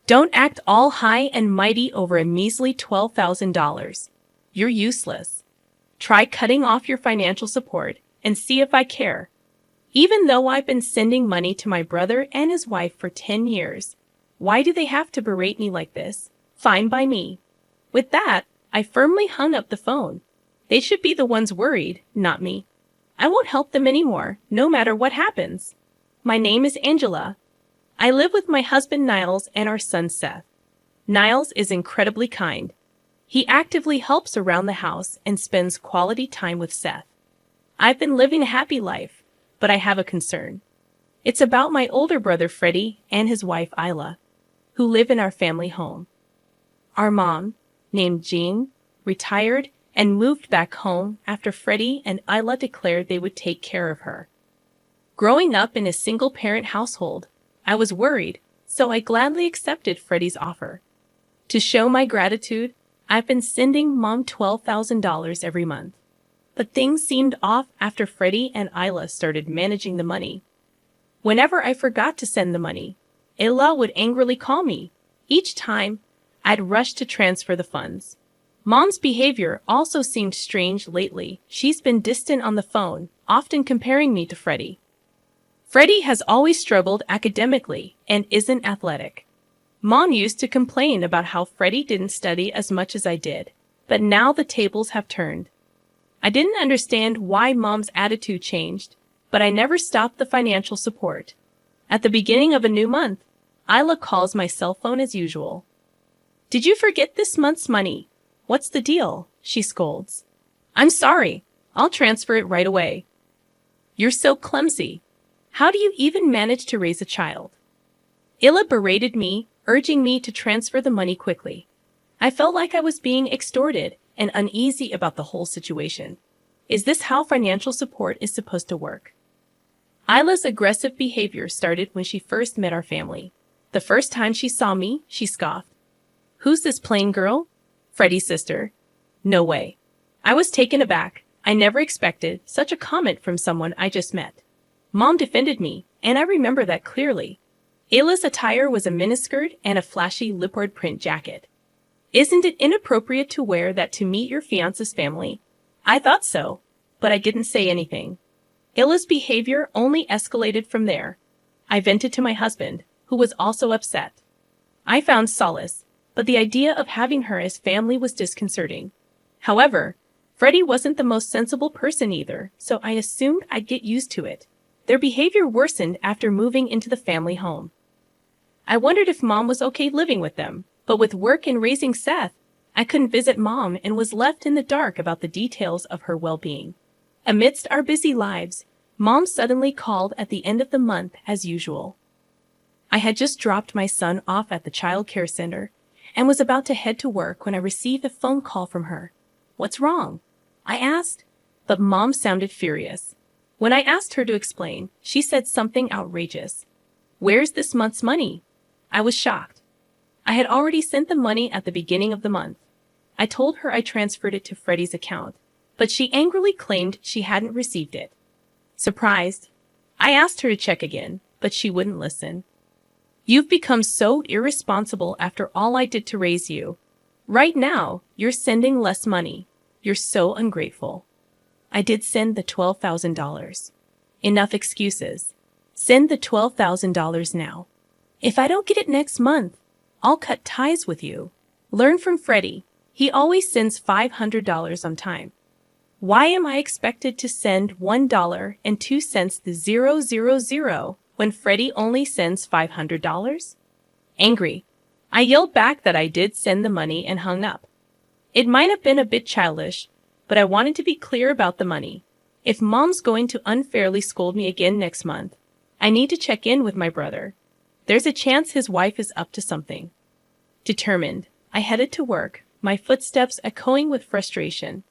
Don't act all high and mighty over a measly $12,000. You're useless. Try cutting off your financial support and see if I care. Even though I've been sending money to my brother and his wife for 10 years, why do they have to berate me like this? Fine by me. With that, I firmly hung up the phone. They should be the ones worried, not me. I won't help them anymore, no matter what happens. My name is Angela. I live with my husband Niles and our son Seth. Niles is incredibly kind. He actively helps around the house and spends quality time with Seth. I've been living a happy life, but I have a concern. It's about my older brother Freddie and his wife Isla, who live in our family home. Our mom, named Jean, retired and moved back home after Freddie and Isla declared they would take care of her. Growing up in a single-parent household, I was worried, so I gladly accepted Freddie's offer. To show my gratitude, I've been sending Mom $12,000 every month. But things seemed off after Freddie and Isla started managing the money. Whenever I forgot to send the money, Isla would angrily call me. Each time, I'd rush to transfer the funds. Mom's behavior also seemed strange lately. She's been distant on the phone, often comparing me to Freddie. Freddie has always struggled academically and isn't athletic. Mom used to complain about how Freddie didn't study as much as I did, but now the tables have turned. I didn't understand why Mom's attitude changed, but I never stopped the financial support. At the beginning of a new month, Isla calls my cell phone as usual. "Did you forget this month's money? What's the deal?" she scolds. "I'm sorry. I'll transfer it right away." "You're so clumsy. How do you even manage to raise a child?" Isla berated me, urging me to transfer the money quickly. I felt like I was being extorted and uneasy about the whole situation. Is this how financial support is supposed to work? Isla's aggressive behavior started when she first met our family. The first time she saw me, she scoffed. "Who's this plain girl?" "Freddie's sister." "No way." I was taken aback. I never expected such a comment from someone I just met. Mom defended me, and I remember that clearly. Isla's attire was a miniskirt and a flashy leopard print jacket. "Isn't it inappropriate to wear that to meet your fiance's family?" I thought so, but I didn't say anything. Isla's behavior only escalated from there. I vented to my husband, who was also upset. I found solace, but the idea of having her as family was disconcerting. However, Freddie wasn't the most sensible person either, so I assumed I'd get used to it. Their behavior worsened after moving into the family home. I wondered if Mom was okay living with them, but with work and raising Seth, I couldn't visit Mom and was left in the dark about the details of her well-being. Amidst our busy lives, Mom suddenly called at the end of the month as usual. I had just dropped my son off at the child care center and was about to head to work when I received a phone call from her. "What's wrong?" I asked, but Mom sounded furious. When I asked her to explain, she said something outrageous. "Where's this month's money?" I was shocked. I had already sent the money at the beginning of the month. I told her I transferred it to Freddie's account, but she angrily claimed she hadn't received it. Surprised, I asked her to check again, but she wouldn't listen. "You've become so irresponsible after all I did to raise you. Right now, you're sending less money. You're so ungrateful." I did send the $12,000. Enough excuses. Send the $12,000 now. If I don't get it next month, I'll cut ties with you. Learn from Freddie. He always sends $500 on time. Why am I expected to send $1.02 to 000 when Freddie only sends $500? Angry, I yelled back that I did send the money and hung up. It might have been a bit childish, but I wanted to be clear about the money. If Mom's going to unfairly scold me again next month, I need to check in with my brother. There's a chance his wife is up to something. Determined, I headed to work, my footsteps echoing with frustration.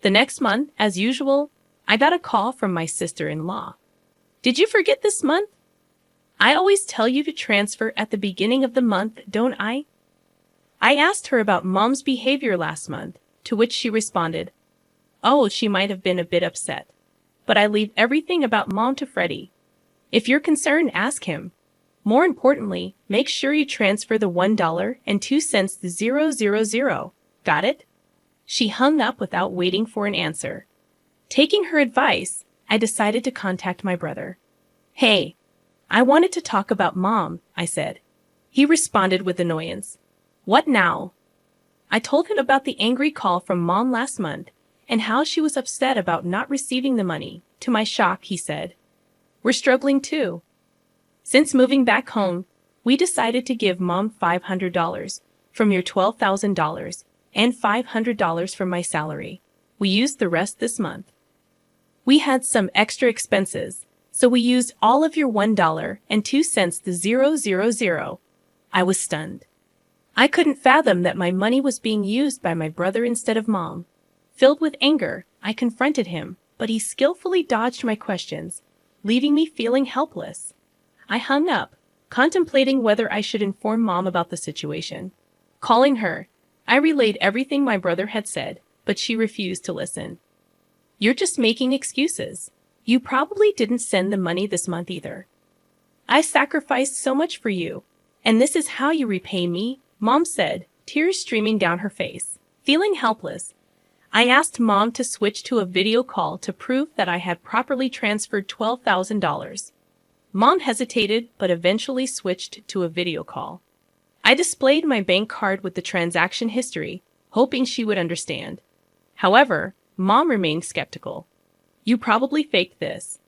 The next month, as usual, I got a call from my sister-in-law. "Did you forget this month? I always tell you to transfer at the beginning of the month, don't I?" I asked her about Mom's behavior last month, to which she responded, "Oh, she might have been a bit upset. But I leave everything about Mom to Freddie. If you're concerned, ask him." More importantly, make sure you transfer the $1.02 to 000. Got it? She hung up without waiting for an answer. Taking her advice, I decided to contact my brother. Hey, I wanted to talk about Mom, I said. He responded with annoyance. What now? I told him about the angry call from Mom last month and how she was upset about not receiving the money. To my shock, he said, we're struggling too. Since moving back home, we decided to give Mom $500 from your $12,000 and $500 from my salary. We used the rest this month. We had some extra expenses, so we used all of your $1.02 to 000. I was stunned. I couldn't fathom that my money was being used by my brother instead of Mom. Filled with anger, I confronted him, but he skillfully dodged my questions, leaving me feeling helpless. I hung up, contemplating whether I should inform Mom about the situation. Calling her, I relayed everything my brother had said, but she refused to listen. You're just making excuses. You probably didn't send the money this month either. I sacrificed so much for you, and this is how you repay me, Mom said, tears streaming down her face. Feeling helpless, I asked Mom to switch to a video call to prove that I had properly transferred $12,000. Mom hesitated but eventually switched to a video call. I displayed my bank card with the transaction history, hoping she would understand. However, Mom remained skeptical. You probably faked this.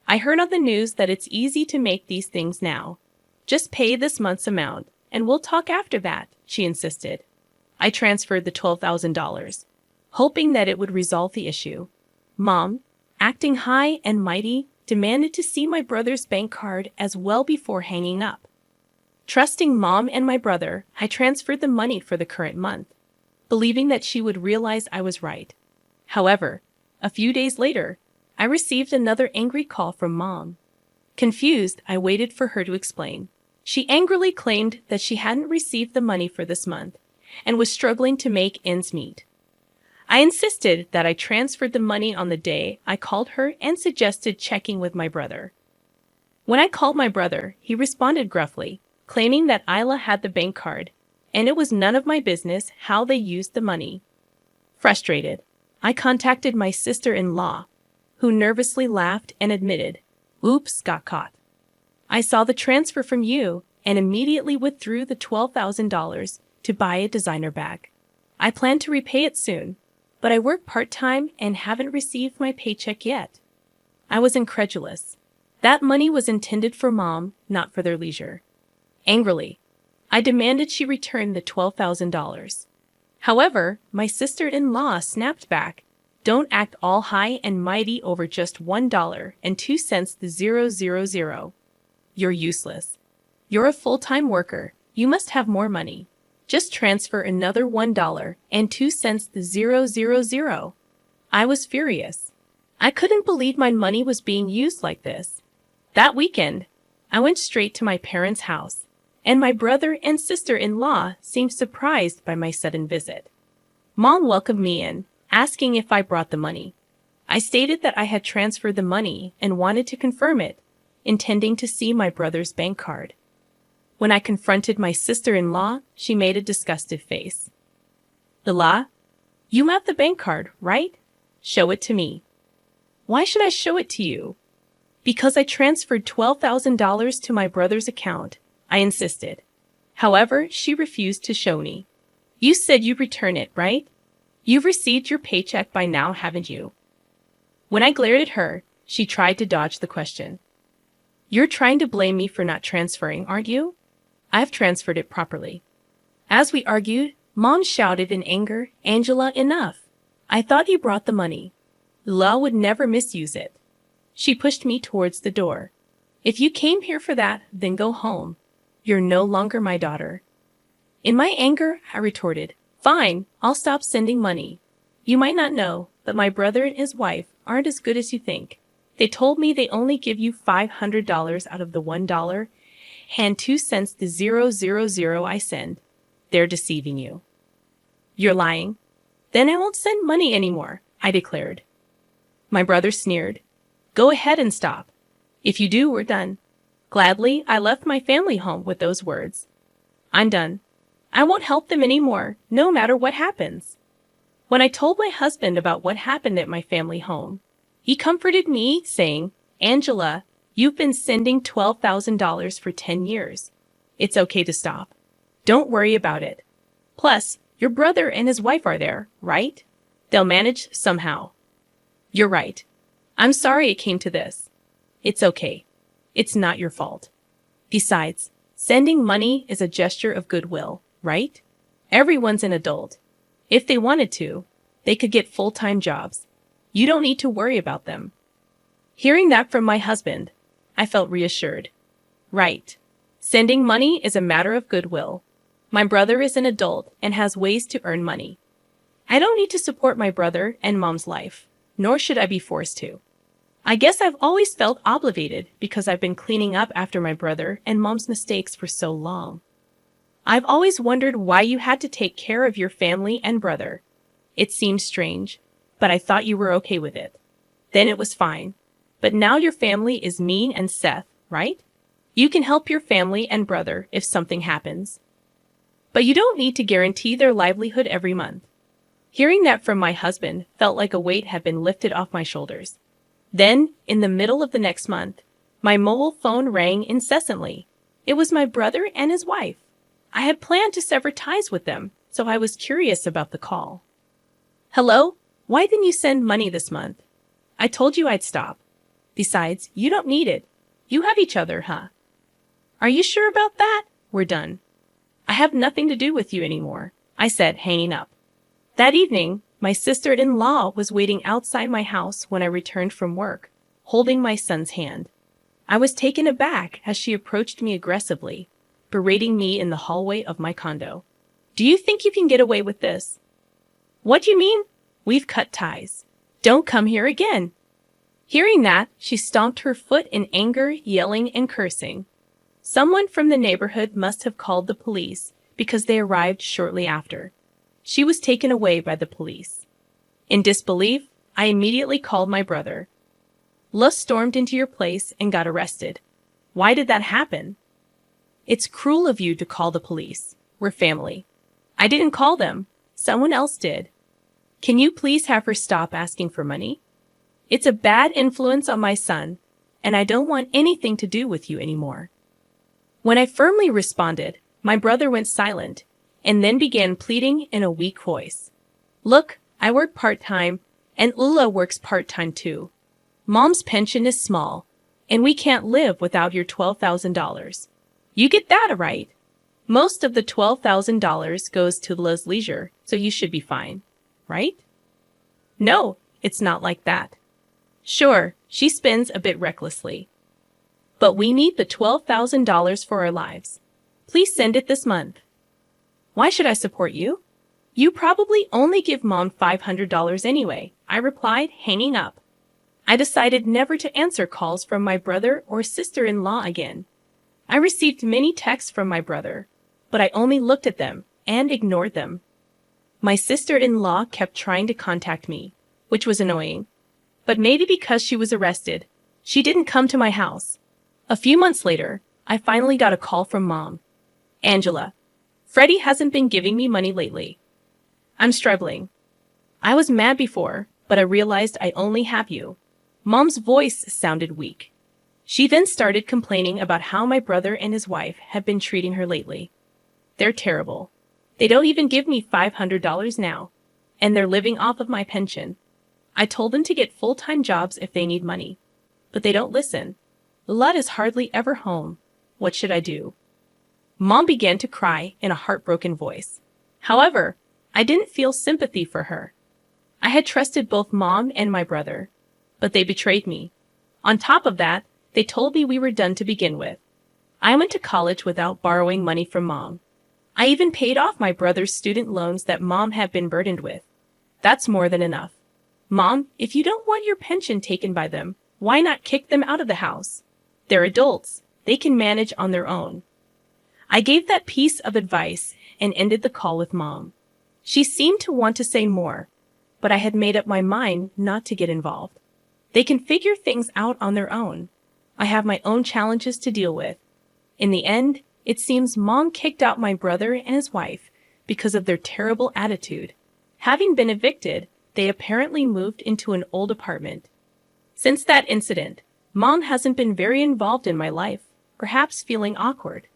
I heard on the news that it's easy to make these things now. Just pay this month's amount, and we'll talk after that, she insisted. I transferred the $12,000, hoping that it would resolve the issue. Mom, acting high and mighty, demanded to see my brother's bank card as well before hanging up. Trusting Mom and my brother, I transferred the money for the current month, believing that she would realize I was right. However, a few days later, I received another angry call from Mom. Confused, I waited for her to explain. She angrily claimed that she hadn't received the money for this month and was struggling to make ends meet. I insisted that I transferred the money on the day I called her and suggested checking with my brother. When I called my brother, he responded gruffly, claiming that Isla had the bank card, and it was none of my business how they used the money. Frustrated, I contacted my sister-in-law, who nervously laughed and admitted, "Oops, got caught. I saw the transfer from you and immediately withdrew the $12,000 to buy a designer bag. I plan to repay it soon, but I work part-time and haven't received my paycheck yet." I was incredulous. That money was intended for Mom, not for their leisure. Angrily, I demanded she return the $12,000. However, my sister-in-law snapped back, "Don't act all high and mighty over just $1.02 to 000. You're useless. You're a full-time worker. You must have more money. Just transfer another $1.02 to 000. I was furious. I couldn't believe my money was being used like this. That weekend, I went straight to my parents' house, and my brother and sister-in-law seemed surprised by my sudden visit. Mom welcomed me in, asking if I brought the money. I stated that I had transferred the money and wanted to confirm it, intending to see my brother's bank card. When I confronted my sister-in-law, she made a disgusted face. "Ila, you have the bank card, right? Show it to me." "Why should I show it to you?" "Because I transferred $12,000 to my brother's account," I insisted. However, she refused to show me. "You said you'd return it, right? You've received your paycheck by now, haven't you?" When I glared at her, she tried to dodge the question. "You're trying to blame me for not transferring, aren't you? I've transferred it properly." As we argued, Mom shouted in anger, "Angela, enough. I thought you brought the money. Ila would never misuse it." She pushed me towards the door. "If you came here for that, then go home. You're no longer my daughter." In my anger, I retorted, "Fine, I'll stop sending money. You might not know, but my brother and his wife aren't as good as you think. They told me they only give you $500 out of the $1.02 to 000 I send. They're deceiving you." "You're lying." "Then I won't send money anymore," I declared. My brother sneered. "Go ahead and stop. If you do, we're done." Gladly, I left my family home with those words. I'm done. I won't help them anymore, no matter what happens. When I told my husband about what happened at my family home, he comforted me, saying, Angela, you've been sending $12,000 for 10 years. It's okay to stop. Don't worry about it. Plus, your brother and his wife are there, right? They'll manage somehow. You're right. I'm sorry it came to this. It's okay. It's not your fault. Besides, sending money is a gesture of goodwill, right? Everyone's an adult. If they wanted to, they could get full-time jobs. You don't need to worry about them. Hearing that from my husband, I felt reassured. Right. Sending money is a matter of goodwill. My brother is an adult and has ways to earn money. I don't need to support my brother and mom's life, nor should I be forced to. I guess I've always felt obligated because I've been cleaning up after my brother and mom's mistakes for so long. I've always wondered why you had to take care of your family and brother. It seems strange, but I thought you were okay with it. Then it was fine. But now your family is me and Seth, right? You can help your family and brother if something happens. But you don't need to guarantee their livelihood every month. Hearing that from my husband felt like a weight had been lifted off my shoulders. Then, in the middle of the next month, my mobile phone rang incessantly. It was my brother and his wife. I had planned to sever ties with them, so I was curious about the call. Hello? Why didn't you send money this month? I told you I'd stop. Besides, you don't need it. You have each other, huh? Are you sure about that? We're done. I have nothing to do with you anymore, I said, hanging up. That evening, my sister-in-law was waiting outside my house when I returned from work, holding my son's hand. I was taken aback as she approached me aggressively, berating me in the hallway of my condo. Do you think you can get away with this? What do you mean? We've cut ties. Don't come here again. Hearing that, she stomped her foot in anger, yelling and cursing. Someone from the neighborhood must have called the police because they arrived shortly after. She was taken away by the police. In disbelief, I immediately called my brother. Lus stormed into your place and got arrested. Why did that happen? It's cruel of you to call the police. We're family. I didn't call them. Someone else did. Can you please have her stop asking for money? It's a bad influence on my son, and I don't want anything to do with you anymore. When I firmly responded, my brother went silent and then began pleading in a weak voice. Look, I work part-time, and Ula works part-time too. Mom's pension is small, and we can't live without your $12,000. You get that right. Most of the $12,000 goes to Ula's leisure, so you should be fine, right? No, it's not like that. Sure, she spends a bit recklessly. But we need the $12,000 for our lives. Please send it this month. Why should I support you? You probably only give Mom $500 anyway, I replied, hanging up. I decided never to answer calls from my brother or sister-in-law again. I received many texts from my brother, but I only looked at them and ignored them. My sister-in-law kept trying to contact me, which was annoying. But maybe because she was arrested, she didn't come to my house. A few months later, I finally got a call from Mom. Angela, Freddie hasn't been giving me money lately. I'm struggling. I was mad before, but I realized I only have you. Mom's voice sounded weak. She then started complaining about how my brother and his wife had been treating her lately. They're terrible. They don't even give me $500 now, and they're living off of my pension. I told them to get full-time jobs if they need money, but they don't listen. Lud is hardly ever home. What should I do? Mom began to cry in a heartbroken voice. However, I didn't feel sympathy for her. I had trusted both Mom and my brother, but they betrayed me. On top of that, they told me we were done to begin with. I went to college without borrowing money from Mom. I even paid off my brother's student loans that Mom had been burdened with. That's more than enough. Mom, if you don't want your pension taken by them, why not kick them out of the house? They're adults. They can manage on their own. I gave that piece of advice and ended the call with Mom. She seemed to want to say more, but I had made up my mind not to get involved. They can figure things out on their own. I have my own challenges to deal with. In the end, it seems Mom kicked out my brother and his wife because of their terrible attitude. Having been evicted, they apparently moved into an old apartment. Since that incident, Mom hasn't been very involved in my life, perhaps feeling awkward.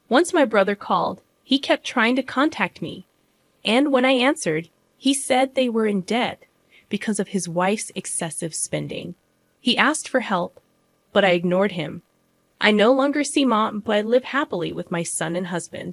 Once my brother called, he kept trying to contact me, and when I answered, he said they were in debt because of his wife's excessive spending. He asked for help, but I ignored him. I no longer see Mom, but I live happily with my son and husband.